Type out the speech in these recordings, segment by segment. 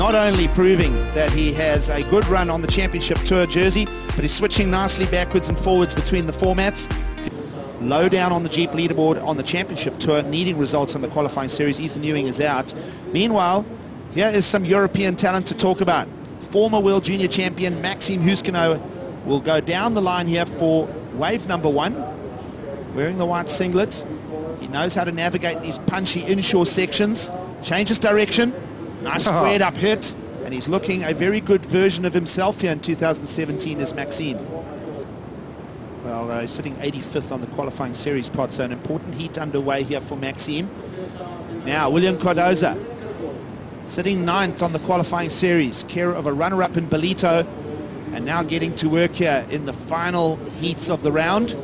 not only proving that he has a good run on the championship tour jersey, but he's switching nicely backwards and forwards between the formats. Low down on the Jeep leaderboard on the championship tour, needing results on the qualifying series. Ethan Ewing is out. Meanwhile, here is some European talent to talk about. Former World Junior Champion Maxime Huscenot will go down the line here for wave number 1, wearing the white singlet. He knows how to navigate these punchy inshore sections, changes direction, nice squared up hit, and he's looking a very good version of himself here in 2017 as Maxime. Well, he's sitting 85th on the qualifying series pot, so an important heat underway here for Maxime. Now, Willian Cardoso, sitting 9th on the qualifying series, care of a runner-up in Bolito, and now getting to work here in the final heats of the round.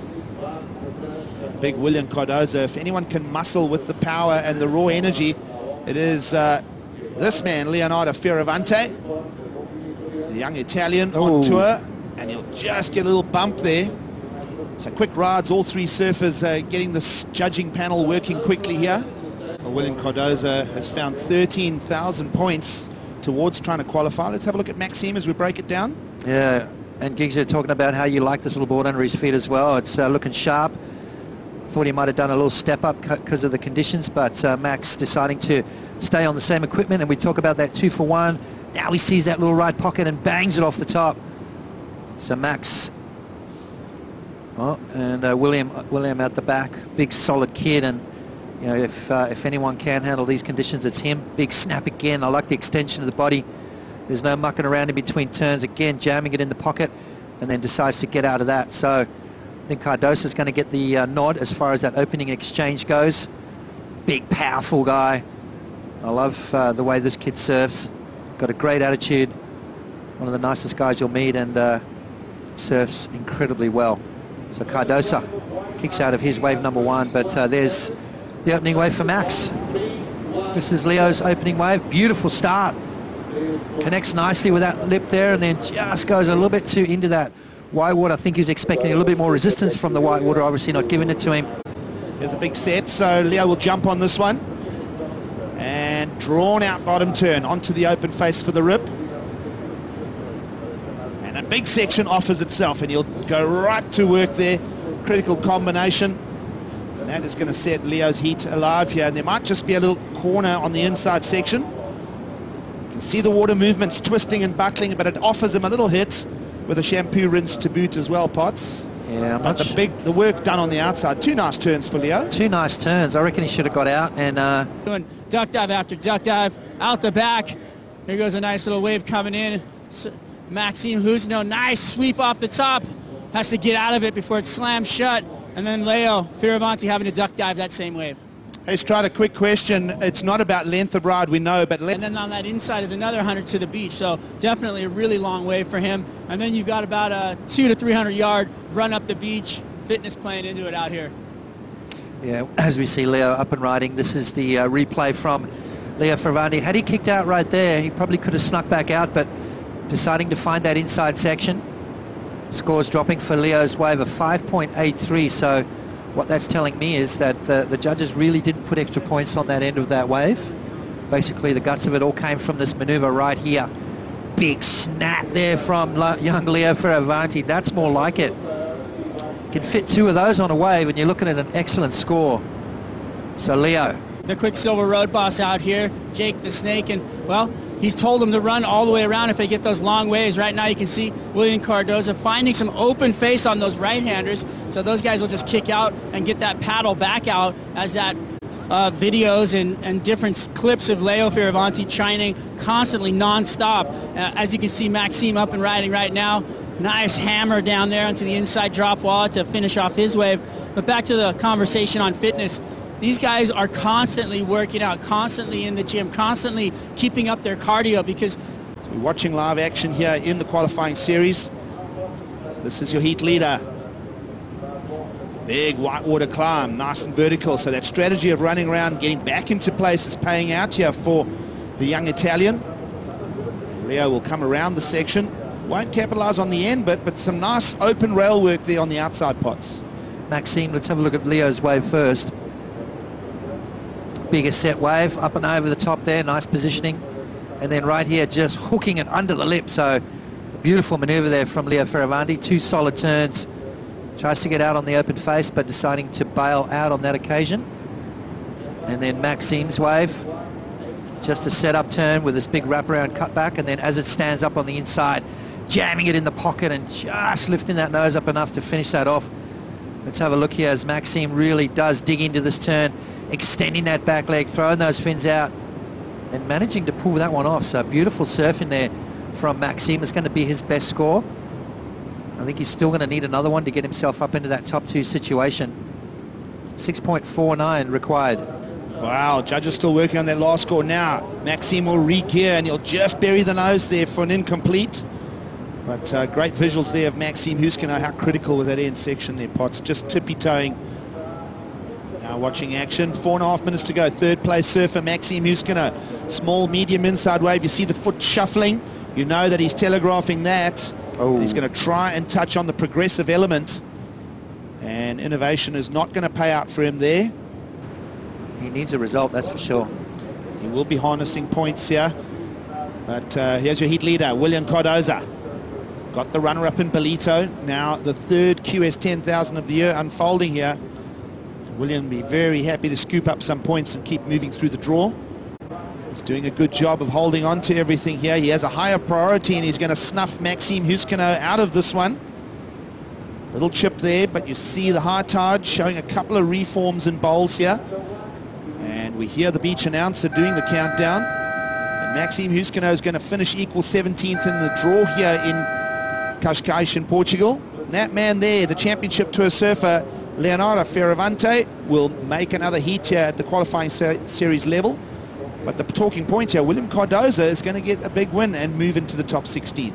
Big Willian Cardoso, if anyone can muscle with the power and the raw energy, it is this man, Leonardo Fioravanti, the young Italian on tour, and he'll just get a little bump there. So quick rides, all three surfers getting this judging panel working quickly here. Well, Willian Cardoso has found 13,000 points towards trying to qualify. Let's have a look at Maxime as we break it down. Yeah, and Giggs, you're talking about how you like this little board under his feet as well. It's looking sharp. Thought he might have done a little step up because of the conditions, but Max deciding to stay on the same equipment, and we talk about that 2-for-1. Now he sees that little right pocket and bangs it off the top. So Max, and William at the back, big solid kid, and you know, if anyone can handle these conditions, it's him. Big snap again. I like the extension of the body. There's no mucking around in between turns. Again, jamming it in the pocket, and then decides to get out of that. So I think Cardoso is going to get the nod as far as that opening exchange goes. Big, powerful guy. I love the way this kid surfs. Got a great attitude. One of the nicest guys you'll meet, and surfs incredibly well. So Cardoso kicks out of his wave number 1, but there's the opening wave for Max. This is Leo's opening wave. Beautiful start. Connects nicely with that lip there, and then just goes a little bit too into that white water. I think he's expecting a little bit more resistance from the white water, obviously not giving it to him. There's a big set, so Leo will jump on this one. And drawn out bottom turn onto the open face for the rip. And a big section offers itself, and he'll go right to work there. Critical combination. And that is going to set Leo's heat alive here. And there might just be a little corner on the inside section. You can see the water movements twisting and buckling, but it offers him a little hit with a shampoo rinse to boot as well, Potts. Yeah, but the work done on the outside. 2 nice turns for Leo. 2 nice turns. I reckon he should have got out and doing duck dive after duck dive out the back. Here goes a nice little wave coming in. Maxime Huscenot, nice sweep off the top. Has to get out of it before it slams shut. And then Leo Fioravanti having to duck dive that same wave. Hey, Strata, quick question. It's not about length of ride, we know, but... And then on that inside is another 100 to the beach, so definitely a really long wave for him. And then you've got about a 200 to 300 yard run up the beach, fitness playing into it out here. Yeah, as we see Leo up and riding, this is the replay from Leo Fioravanti. Had he kicked out right there, he probably could have snuck back out, but deciding to find that inside section. Scores dropping for Leo's wave of 5.83, so what that's telling me is that the judges really didn't put extra points on that end of that wave. Basically, the guts of it all came from this maneuver right here. Big snap there from young Leo Fioravanti. That's more like it. Can fit 2 of those on a wave, and you're looking at an excellent score. So Leo. The Quicksilver Road Boss out here, Jake the Snake, and, well, he's told them to run all the way around if they get those long waves. Right now you can see Willian Cardoso finding some open face on those right-handers, so those guys will just kick out and get that paddle back out as that videos and different clips of Leo Fioravanti training constantly non-stop. As you can see, Maxime up and riding right now. Nice hammer down there onto the inside drop wall to finish off his wave. But back to the conversation on fitness. These guys are constantly working out, constantly in the gym, constantly keeping up their cardio because... We're watching live action here in the qualifying series. This is your heat leader. Big whitewater climb, nice and vertical. So that strategy of running around, getting back into place is paying out here for the young Italian. Leo will come around the section. Won't capitalize on the end, but some nice open rail work there on the outside pots. Maxime, let's have a look at Leo's wave first. Bigger set wave, up and over the top there, nice positioning. and then right here just hooking it under the lip. So a beautiful maneuver there from Leo Fioravanti. 2 solid turns. Tries to get out on the open face, but deciding to bail out on that occasion. And then Maxime's wave. Just a set-up turn with this big wraparound cutback, and then as it stands up on the inside, jamming it in the pocket and just lifting that nose up enough to finish that off. Let's have a look here as Maxime really does dig into this turn, extending that back leg, throwing those fins out, and managing to pull that one off. So beautiful surfing there from Maxime. It's going to be his best score. I think he's still going to need another one to get himself up into that top 2 situation. 6.49 required. Wow, judges still working on that last score now. Maxime will re-gear and he'll just bury the nose there for an incomplete. But great visuals there of Maxime Huscenot. How critical was that end section there, Potts. Just tippy-toeing. Now watching action. 4.5 minutes to go. 3rd place surfer Maxime Huscenot. Small, medium inside wave. You see the foot shuffling. You know that he's telegraphing that. Oh. He's going to try and touch on the progressive element. And innovation is not going to pay out for him there. He needs a result, that's for sure. He will be harnessing points here. But here's your heat leader, Willian Cardoso. Got the runner-up in Belito. Now the 3rd QS 10,000 of the year unfolding here. Willian will be very happy to scoop up some points and keep moving through the draw. He's doing a good job of holding on to everything here. He has a higher priority and he's going to snuff Maxime Huscenot out of this one. Little chip there, but you see the high tide showing a couple of reforms in bowls here. And we hear the beach announcer doing the countdown. And Maxime Huscenot is going to finish equal 17th in the draw here in Cascais in Portugal. And that man there, the championship tour surfer, Leonardo Fioravanti, will make another heat here at the qualifying series level. But the talking point here, Willian Cardoso is going to get a big win and move into the top 16.